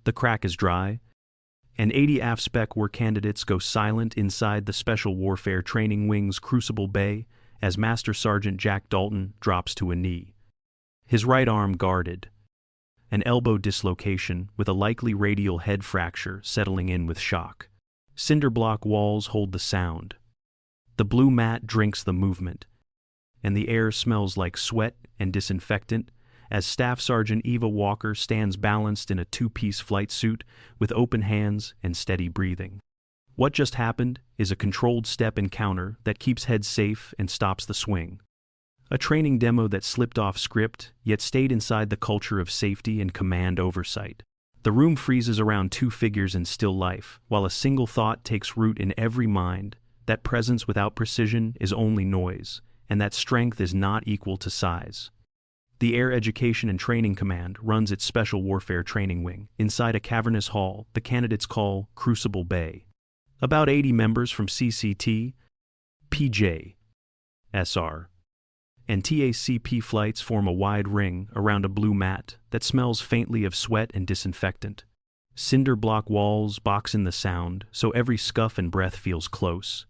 The crack is dry, and 80 AFSOC war candidates go silent inside the Special Warfare Training Wing's Crucible Bay as Master Sergeant Jack Dalton drops to a knee. His right arm guarded, an elbow dislocation with a likely radial head fracture settling in with shock. Cinder block walls hold the sound. The blue mat drinks the movement, and the air smells like sweat and disinfectant as Staff Sergeant Eva Walker stands balanced in a two-piece flight suit with open hands and steady breathing. What just happened is a controlled step encounter that keeps heads safe and stops the swing. A training demo that slipped off script, yet stayed inside the culture of safety and command oversight. The room freezes around two figures in still life, while a single thought takes root in every mind: that presence without precision is only noise, and that strength is not equal to size. The Air Education and Training Command runs its Special Warfare Training Wing inside a cavernous hall the candidates call Crucible Bay. About 80 members from CCT, PJ, SR, and TACP flights form a wide ring around a blue mat that smells faintly of sweat and disinfectant. Cinder block walls box in the sound, so every scuff and breath feels close.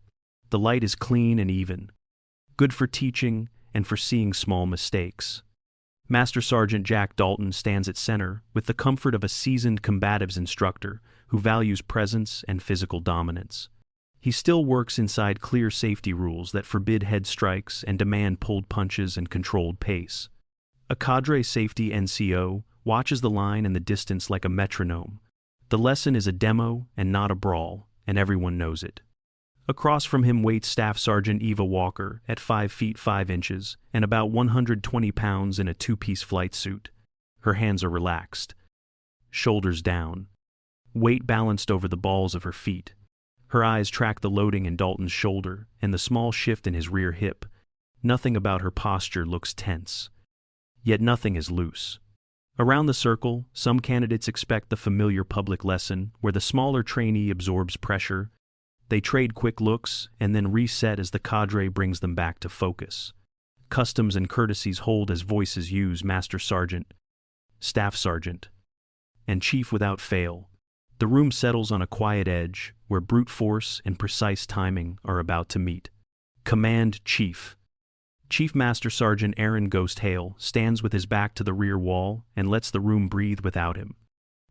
The light is clean and even, good for teaching and for seeing small mistakes. Master Sergeant Jack Dalton stands at center with the comfort of a seasoned combatives instructor who values presence and physical dominance. He still works inside clear safety rules that forbid head strikes and demand pulled punches and controlled pace. A cadre safety NCO watches the line and the distance like a metronome. The lesson is a demo and not a brawl, and everyone knows it. Across from him waits Staff Sergeant Eva Walker at 5 feet 5 inches and about 120 pounds in a two-piece flight suit. Her hands are relaxed, shoulders down, weight balanced over the balls of her feet. Her eyes track the loading in Dalton's shoulder and the small shift in his rear hip. Nothing about her posture looks tense, yet nothing is loose. Around the circle, some candidates expect the familiar public lesson where the smaller trainee absorbs pressure. They trade quick looks and then reset as the cadre brings them back to focus. Customs and courtesies hold as voices use Master Sergeant, Staff Sergeant, and Chief without fail. The room settles on a quiet edge where brute force and precise timing are about to meet. Command Chief. Chief Master Sergeant Aaron Ghost Hale stands with his back to the rear wall and lets the room breathe without him.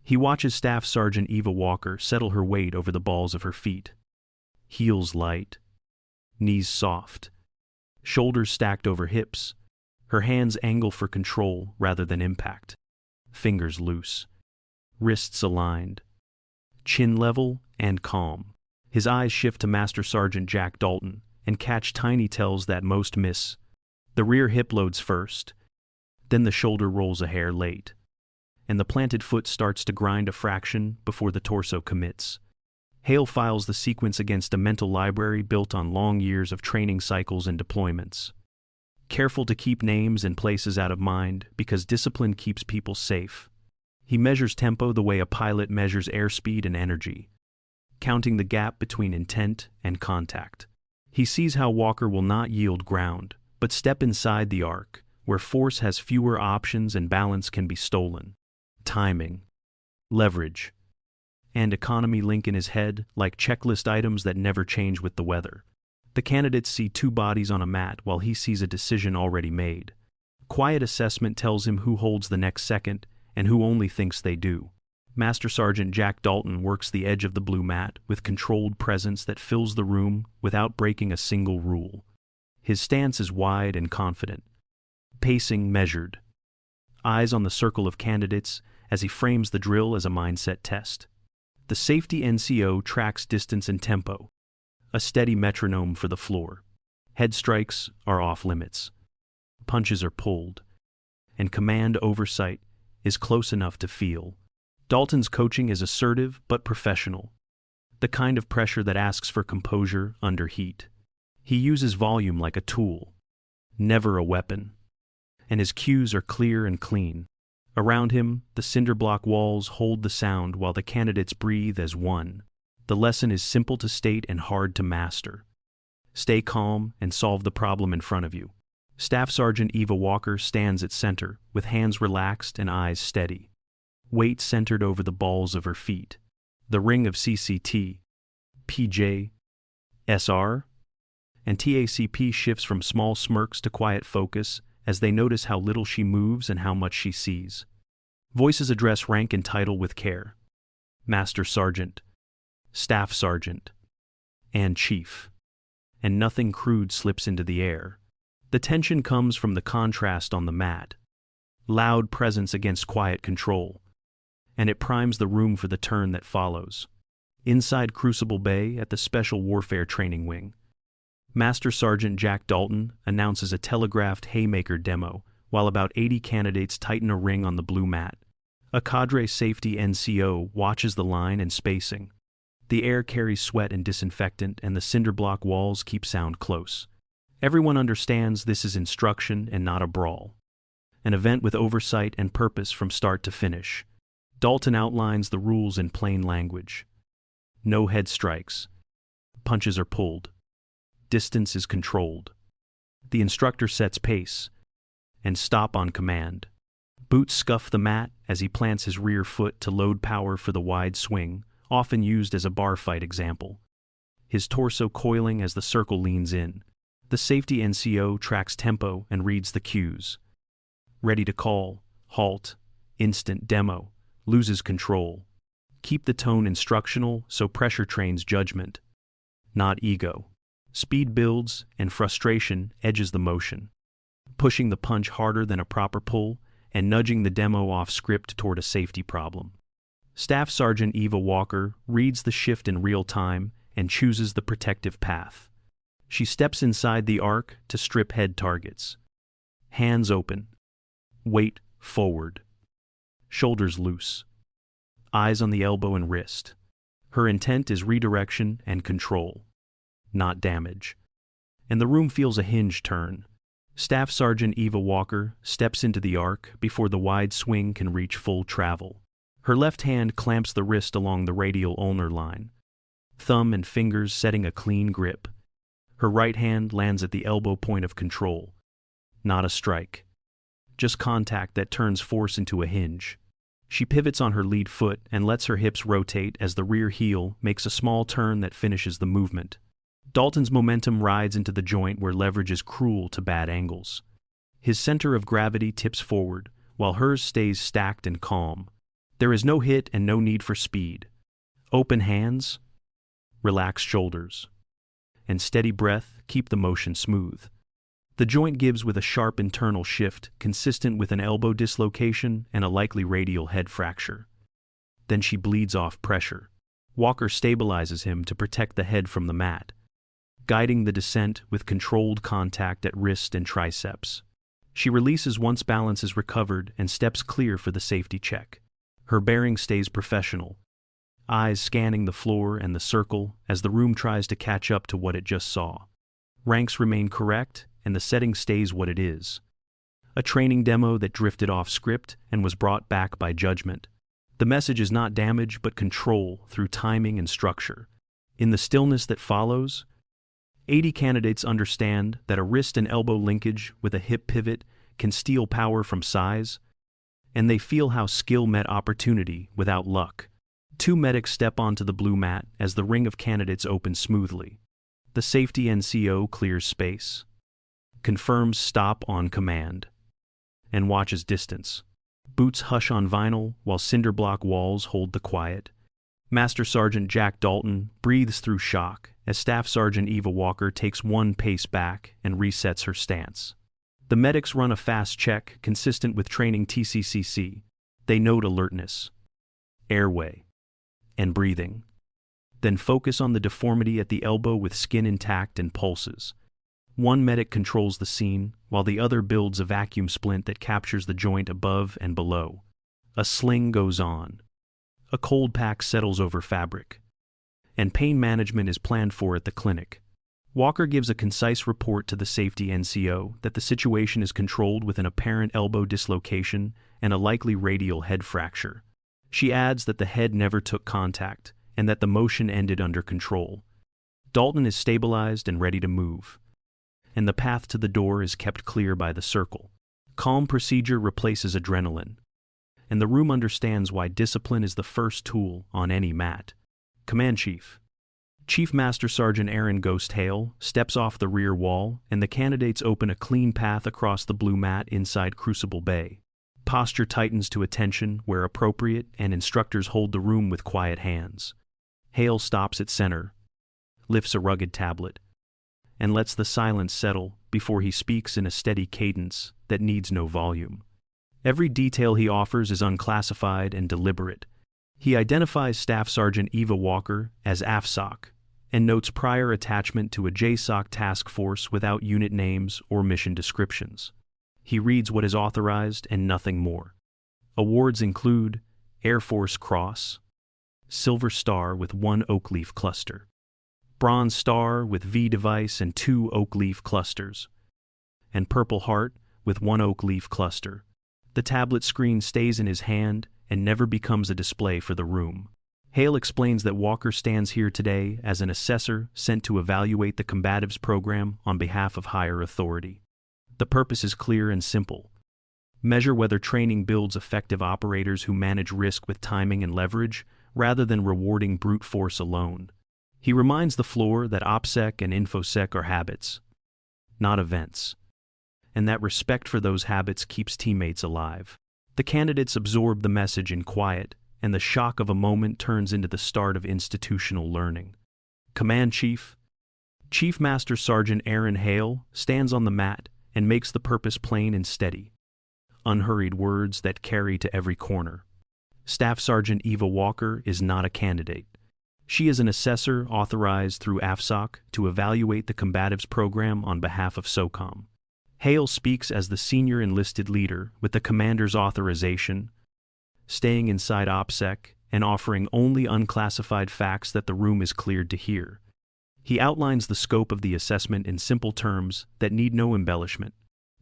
He watches Staff Sergeant Eva Walker settle her weight over the balls of her feet. Heels light, knees soft, shoulders stacked over hips. Her hands angle for control rather than impact. Fingers loose, wrists aligned, chin level and calm. His eyes shift to Master Sergeant Jack Dalton and catch tiny tells that most miss. The rear hip loads first, then the shoulder rolls a hair late, and the planted foot starts to grind a fraction before the torso commits. Hale files the sequence against a mental library built on long years of training cycles and deployments. Careful to keep names and places out of mind because discipline keeps people safe. He measures tempo the way a pilot measures airspeed and energy, counting the gap between intent and contact. He sees how Walker will not yield ground, but step inside the arc, where force has fewer options and balance can be stolen. Timing, leverage, and economy link in his head like checklist items that never change with the weather. The candidates see two bodies on a mat while he sees a decision already made. Quiet assessment tells him who holds the next second and who only thinks they do. Master Sergeant Jack Dalton works the edge of the blue mat with controlled presence that fills the room without breaking a single rule. His stance is wide and confident, pacing measured, eyes on the circle of candidates as he frames the drill as a mindset test. The safety NCO tracks distance and tempo, a steady metronome for the floor. Head strikes are off limits, punches are pulled, and command oversight is close enough to feel. Dalton's coaching is assertive but professional, the kind of pressure that asks for composure under heat. He uses volume like a tool, never a weapon, and his cues are clear and clean. Around him, the cinder block walls hold the sound while the candidates breathe as one. The lesson is simple to state and hard to master. Stay calm and solve the problem in front of you. Staff Sergeant Eva Walker stands at center with hands relaxed and eyes steady. weight centered over the balls of her feet. The ring of CCT, PJ, SR, and TACP shifts from small smirks to quiet focus as they notice how little she moves and how much she sees. Voices address rank and title with care. Master Sergeant, Staff Sergeant, and Chief. And nothing crude slips into the air. The tension comes from the contrast on the mat. Loud presence against quiet control. And it primes the room for the turn that follows. Inside Crucible Bay at the Special Warfare Training Wing, Master Sergeant Jack Dalton announces a telegraphed haymaker demo while about 80 candidates tighten a ring on the blue mat. A cadre safety NCO watches the line and spacing. The air carries sweat and disinfectant, and the cinder block walls keep sound close. Everyone understands this is instruction and not a brawl. An event with oversight and purpose from start to finish. Dalton outlines the rules in plain language. No head strikes. Punches are pulled. Distance is controlled. The instructor sets pace. And stop on command. Boots scuff the mat as he plants his rear foot to load power for the wide swing, often used as a bar fight example. His torso coiling as the circle leans in. The safety NCO tracks tempo and reads the cues. Ready to call, halt, instant demo, loses control. Keep the tone instructional so pressure trains judgment, not ego. Speed builds and frustration edges the motion, pushing the punch harder than a proper pull and nudging the demo off script toward a safety problem. Staff Sergeant Eva Walker reads the shift in real time and chooses the protective path. She steps inside the arc to strip head targets. Hands open. Weight forward. Shoulders loose. Eyes on the elbow and wrist. Her intent is redirection and control, not damage. And the room feels a hinge turn. Staff Sergeant Eva Walker steps into the arc before the wide swing can reach full travel. Her left hand clamps the wrist along the radial ulnar line, thumb and fingers setting a clean grip. Her right hand lands at the elbow point of control. Not a strike. Just contact that turns force into a hinge. She pivots on her lead foot and lets her hips rotate as the rear heel makes a small turn that finishes the movement. Dalton's momentum rides into the joint where leverage is cruel to bad angles. His center of gravity tips forward, while hers stays stacked and calm. There is no hit and no need for speed. Open hands, relaxed shoulders, and steady breath keep the motion smooth. The joint gives with a sharp internal shift consistent with an elbow dislocation and a likely radial head fracture. Then she bleeds off pressure. Walker stabilizes him to protect the head from the mat, guiding the descent with controlled contact at wrist and triceps. She releases once balance is recovered and steps clear for the safety check. Her bearing stays professional, eyes scanning the floor and the circle as the room tries to catch up to what it just saw. Ranks remain correct, and the setting stays what it is. A training demo that drifted off script and was brought back by judgment. The message is not damage but control through timing and structure. In the stillness that follows, 80 candidates understand that a wrist and elbow linkage with a hip pivot can steal power from size, and they feel how skill met opportunity without luck. 2 medics step onto the blue mat as the ring of candidates opens smoothly. The safety NCO clears space, confirms stop on command, and watches distance. Boots hush on vinyl while cinder block walls hold the quiet. Master Sergeant Jack Dalton breathes through shock as Staff Sergeant Eva Walker takes 1 pace back and resets her stance. The medics run a fast check consistent with training TCCC. They note alertness, airway, and breathing. Then focus on the deformity at the elbow with skin intact and pulses. 1 medic controls the scene, while the other builds a vacuum splint that captures the joint above and below. A sling goes on. A cold pack settles over fabric. And pain management is planned for at the clinic. Walker gives a concise report to the safety NCO that the situation is controlled with an apparent elbow dislocation and a likely radial head fracture. She adds that the head never took contact and that the motion ended under control. Dalton is stabilized and ready to move, and the path to the door is kept clear by the circle. Calm procedure replaces adrenaline. and the room understands why discipline is the first tool on any mat. Command Chief. Chief Master Sergeant Aaron Ghost Hale steps off the rear wall, and the candidates open a clean path across the blue mat inside Crucible Bay. Posture tightens to attention where appropriate, and instructors hold the room with quiet hands. Hale stops at center, lifts a rugged tablet, and lets the silence settle before he speaks in a steady cadence that needs no volume. Every detail he offers is unclassified and deliberate. He identifies Staff Sergeant Eva Walker as AFSOC and notes prior attachment to a JSOC task force without unit names or mission descriptions. He reads what is authorized and nothing more. Awards include Air Force Cross, Silver Star with 1 oak leaf cluster, Bronze Star with V device and 2 oak leaf clusters, and Purple Heart with 1 oak leaf cluster. The tablet screen stays in his hand and never becomes a display for the room. Hale explains that Walker stands here today as an assessor sent to evaluate the combatives program on behalf of higher authority. The purpose is clear and simple. Measure whether training builds effective operators who manage risk with timing and leverage, rather than rewarding brute force alone. He reminds the floor that OPSEC and InfoSec are habits, not events, and that respect for those habits keeps teammates alive. The candidates absorb the message in quiet, and the shock of a moment turns into the start of institutional learning. Command Chief. Chief Master Sergeant Aaron Hale stands on the mat and makes the purpose plain and steady. Unhurried words that carry to every corner. Staff Sergeant Eva Walker is not a candidate. She is an assessor authorized through AFSOC to evaluate the combatives program on behalf of SOCOM. Hale speaks as the senior enlisted leader with the commander's authorization, staying inside OPSEC and offering only unclassified facts that the room is cleared to hear. He outlines the scope of the assessment in simple terms that need no embellishment.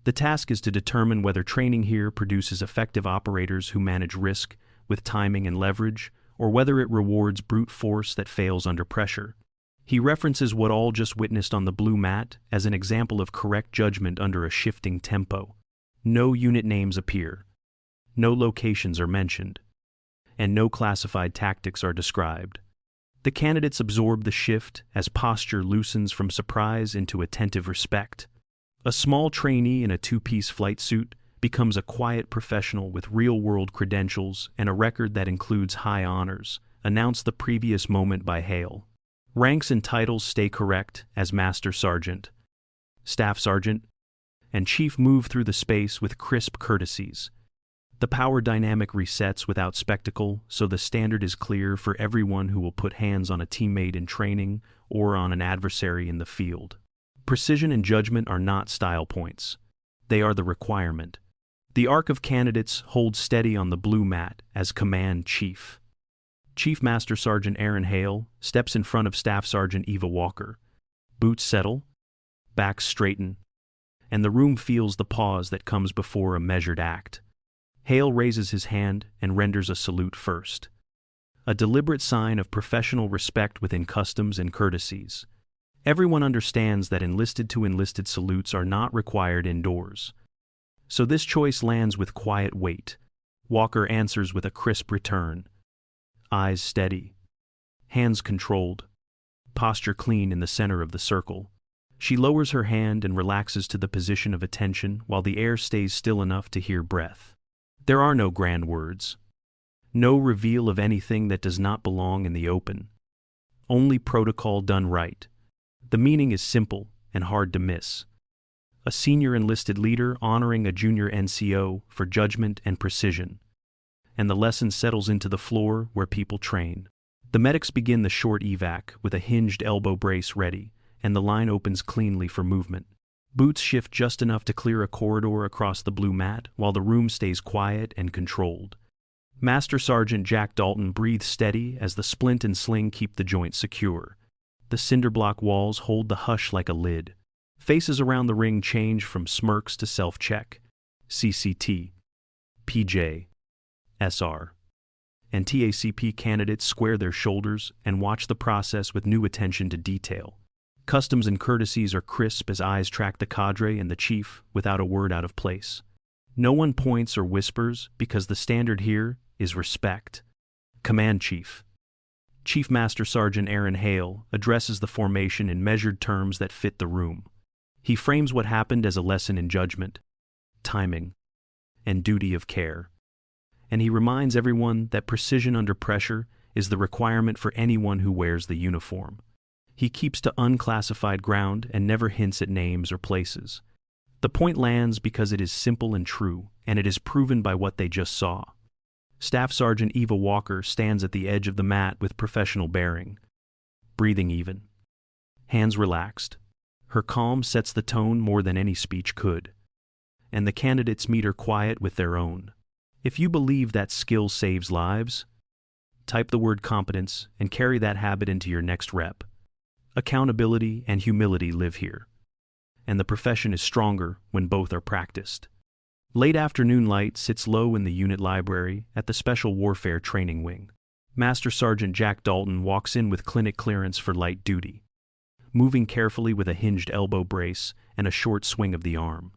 The task is to determine whether training here produces effective operators who manage risk with timing and leverage, or whether it rewards brute force that fails under pressure. He references what all just witnessed on the blue mat as an example of correct judgment under a shifting tempo. No unit names appear, no locations are mentioned, and no classified tactics are described. The candidates absorb the shift as posture loosens from surprise into attentive respect. A small trainee in a two-piece flight suit becomes a quiet professional with real-world credentials and a record that includes high honors, announced the previous moment by Hale. Ranks and titles stay correct as Master Sergeant, Staff Sergeant, and Chief move through the space with crisp courtesies. The power dynamic resets without spectacle, so the standard is clear for everyone who will put hands on a teammate in training or on an adversary in the field. Precision and judgment are not style points. They are the requirement. The arc of candidates holds steady on the blue mat as Command Chief. Chief Master Sergeant Aaron Hale steps in front of Staff Sergeant Eva Walker. Boots settle, backs straighten, and the room feels the pause that comes before a measured act. Hale raises his hand and renders a salute first, a deliberate sign of professional respect within customs and courtesies. Everyone understands that enlisted to enlisted salutes are not required indoors. So this choice lands with quiet weight. Walker answers with a crisp return. Eyes steady, hands controlled, posture clean in the center of the circle. She lowers her hand and relaxes to the position of attention while the air stays still enough to hear breath. There are no grand words. No reveal of anything that does not belong in the open. Only protocol done right. The meaning is simple and hard to miss. A senior enlisted leader honoring a junior NCO for judgment and precision. And the lesson settles into the floor where people train. The medics begin the short evac with a hinged elbow brace ready, and the line opens cleanly for movement. Boots shift just enough to clear a corridor across the blue mat while the room stays quiet and controlled. Master Sergeant Jack Dalton breathes steady as the splint and sling keep the joint secure. The cinderblock walls hold the hush like a lid. Faces around the ring change from smirks to self-check. CCT, PJ, SR, and TACP candidates square their shoulders and watch the process with new attention to detail. Customs and courtesies are crisp as eyes track the cadre and the chief without a word out of place. No one points or whispers because the standard here is respect. Command Chief. Chief Master Sergeant Hale addresses the formation in measured terms that fit the room. He frames what happened as a lesson in judgment, timing, and duty of care. And he reminds everyone that precision under pressure is the requirement for anyone who wears the uniform. He keeps to unclassified ground and never hints at names or places. The point lands because it is simple and true, and it is proven by what they just saw. Staff Sergeant Eva Walker stands at the edge of the mat with professional bearing, breathing even, hands relaxed. Her calm sets the tone more than any speech could, and the candidates meet her quiet with their own. If you believe that skill saves lives, type the word competence and carry that habit into your next rep. Accountability and humility live here, and the profession is stronger when both are practiced. Late afternoon light sits low in the unit library at the Special Warfare Training Wing. Master Sergeant Jack Dalton walks in with clinic clearance for light duty, moving carefully with a hinged elbow brace and a short swing of the arm.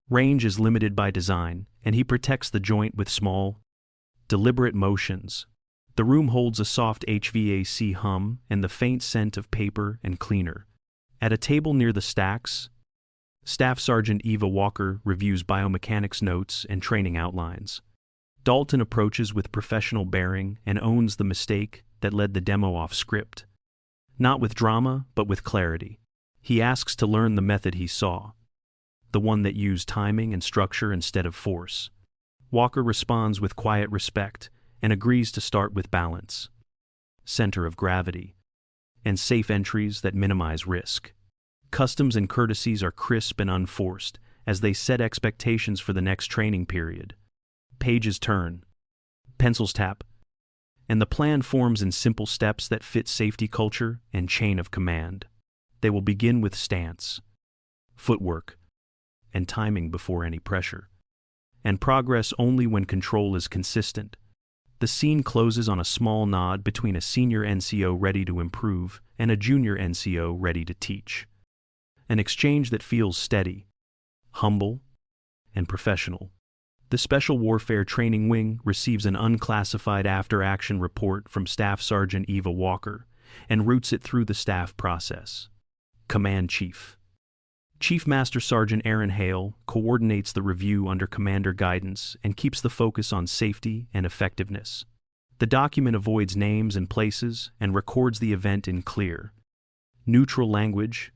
Range is limited by design, and he protects the joint with small, deliberate motions. The room holds a soft HVAC hum and the faint scent of paper and cleaner. At a table near the stacks, Staff Sergeant Eva Walker reviews biomechanics notes and training outlines. Dalton approaches with professional bearing and owns the mistake that led the demo off script. Not with drama, but with clarity. He asks to learn the method he saw, the one that used timing and structure instead of force. Walker responds with quiet respect and agrees to start with balance, center of gravity, and safe entries that minimize risk. Customs and courtesies are crisp and unforced as they set expectations for the next training period. Pages turn, pencils tap, and the plan forms in simple steps that fit safety culture and chain of command. They will begin with stance, footwork, and timing before any pressure, and progress only when control is consistent. The scene closes on a small nod between a senior NCO ready to improve and a junior NCO ready to teach. An exchange that feels steady, humble, and professional. The Special Warfare Training Wing receives an unclassified after-action report from Staff Sergeant Eva Walker and routes it through the staff process. Command Chief. Chief Master Sergeant Hale coordinates the review under commander guidance and keeps the focus on safety and effectiveness. The document avoids names and places and records the event in clear, neutral language.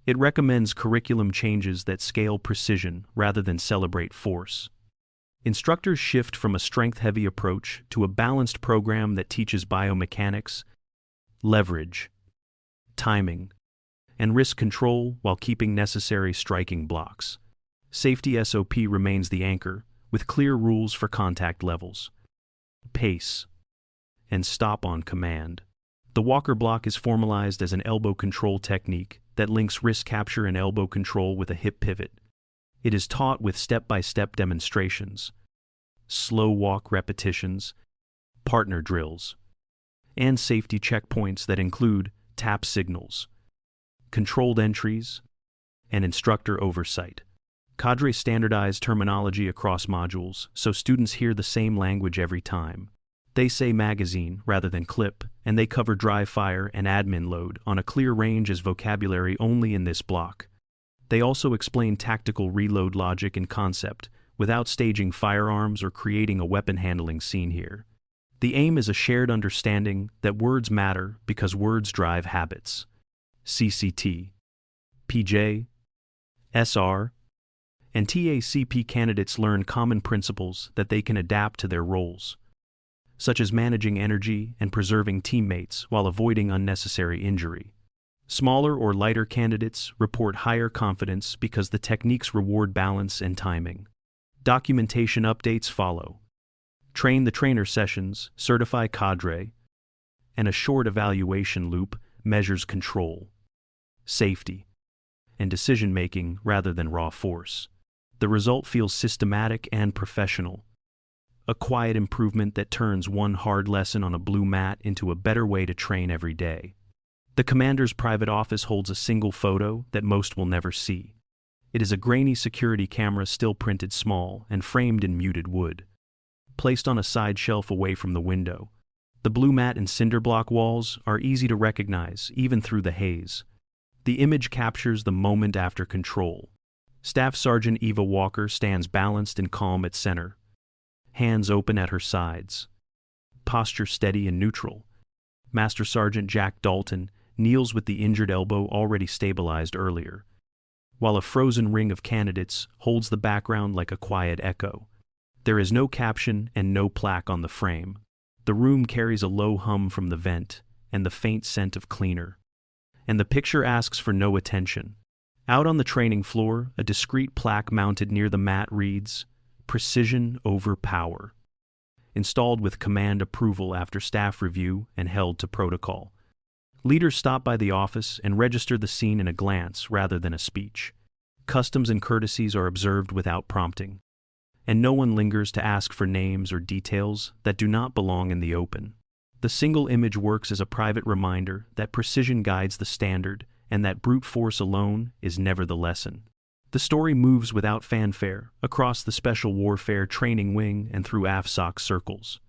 It recommends curriculum changes that scale precision rather than celebrate force. Instructors shift from a strength-heavy approach to a balanced program that teaches biomechanics, leverage, timing, and risk control while keeping necessary striking blocks. Safety SOP remains the anchor, with clear rules for contact levels, pace, and stop on command. The Walker block is formalized as an elbow control technique that links wrist capture and elbow control with a hip pivot. It is taught with step-by-step demonstrations, slow walk repetitions, partner drills, and safety checkpoints that include tap signals, controlled entries, and instructor oversight. Cadre standardized terminology across modules so students hear the same language every time. They say magazine rather than clip, and they cover dry fire and admin load on a clear range as vocabulary only in this block. They also explain tactical reload logic and concept without staging firearms or creating a weapon handling scene here. The aim is a shared understanding that words matter because words drive habits. CCT, PJ, SR, and TACP candidates learn common principles that they can adapt to their roles, such as managing energy and preserving teammates while avoiding unnecessary injury. Smaller or lighter candidates report higher confidence because the techniques reward balance and timing. Documentation updates follow. Train the trainer sessions, certify cadre, and a short evaluation loop measures control, safety, and decision-making rather than raw force. The result feels systematic and professional. A quiet improvement that turns one hard lesson on a blue mat into a better way to train every day. The commander's private office holds a single photo that most will never see. It is a grainy security camera still printed small and framed in muted wood. Placed on a side shelf away from the window, the blue mat and cinder block walls are easy to recognize even through the haze. The image captures the moment after control. Staff Sergeant Eva Walker stands balanced and calm at center, hands open at her sides, posture steady and neutral. Master Sergeant Jack Dalton kneels with the injured elbow already stabilized earlier, while a frozen ring of candidates holds the background like a quiet echo. There is no caption and no plaque on the frame. The room carries a low hum from the vent and the faint scent of cleaner. And the picture asks for no attention. Out on the training floor, a discreet plaque mounted near the mat reads, "Precision over power." Installed with command approval after staff review and held to protocol. Leaders stop by the office and register the scene in a glance rather than a speech. Customs and courtesies are observed without prompting, and no one lingers to ask for names or details that do not belong in the open. The single image works as a private reminder that precision guides the standard and that brute force alone is never the lesson. The story moves without fanfare across the Special Warfare Training Wing and through AFSOC circles.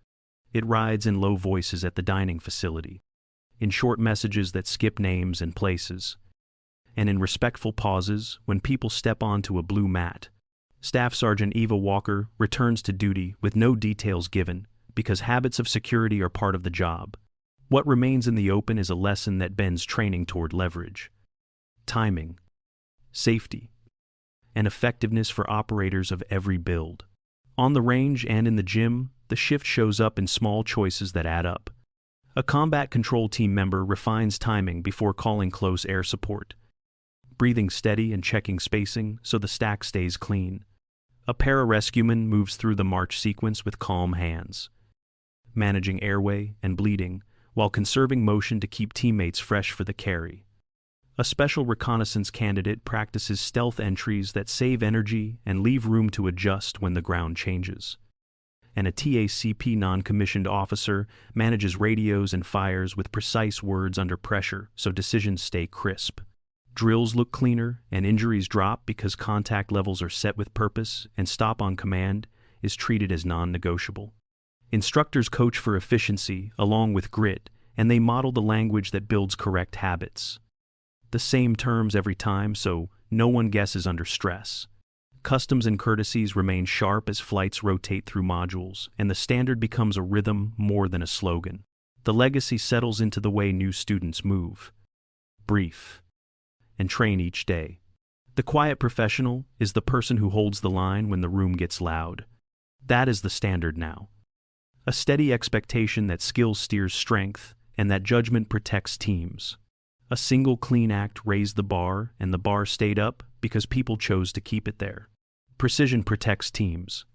It rides in low voices at the dining facility, in short messages that skip names and places, and in respectful pauses when people step onto a blue mat. Staff Sergeant Eva Walker returns to duty with no details given because habits of security are part of the job. What remains in the open is a lesson that bends training toward leverage, timing, safety, and effectiveness for operators of every build. On the range and in the gym, the shift shows up in small choices that add up. A combat control team member refines timing before calling close air support, breathing steady and checking spacing so the stack stays clean. A pararescueman moves through the march sequence with calm hands, managing airway and bleeding while conserving motion to keep teammates fresh for the carry. A special reconnaissance candidate practices stealth entries that save energy and leave room to adjust when the ground changes. And a TACP non-commissioned officer manages radios and fires with precise words under pressure so decisions stay crisp. Drills look cleaner and injuries drop because contact levels are set with purpose and stop on command is treated as non-negotiable. Instructors coach for efficiency along with grit, and they model the language that builds correct habits. The same terms every time so no one guesses under stress. Customs and courtesies remain sharp as flights rotate through modules, and the standard becomes a rhythm more than a slogan. The legacy settles into the way new students move, brief, and train each day. The quiet professional is the person who holds the line when the room gets loud. That is the standard now. A steady expectation that skill steers strength and that judgment protects teams. A single clean act raised the bar, and the bar stayed up because people chose to keep it there. Precision protects teams,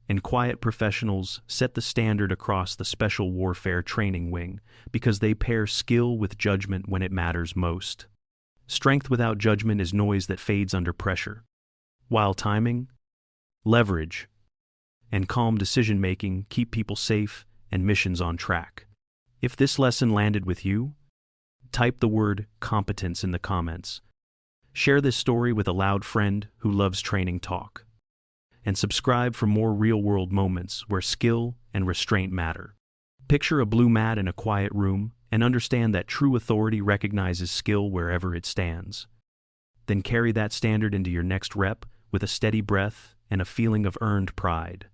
and quiet professionals set the standard across the Special Warfare Training Wing because they pair skill with judgment when it matters most. Strength without judgment is noise that fades under pressure, while timing, leverage, and calm decision-making keep people safe and missions on track. If this lesson landed with you, type the word competence in the comments. Share this story with a loud friend who loves training talk. And subscribe for more real-world moments where skill and restraint matter. Picture a blue mat in a quiet room and understand that true authority recognizes skill wherever it stands. Then carry that standard into your next rep with a steady breath and a feeling of earned pride.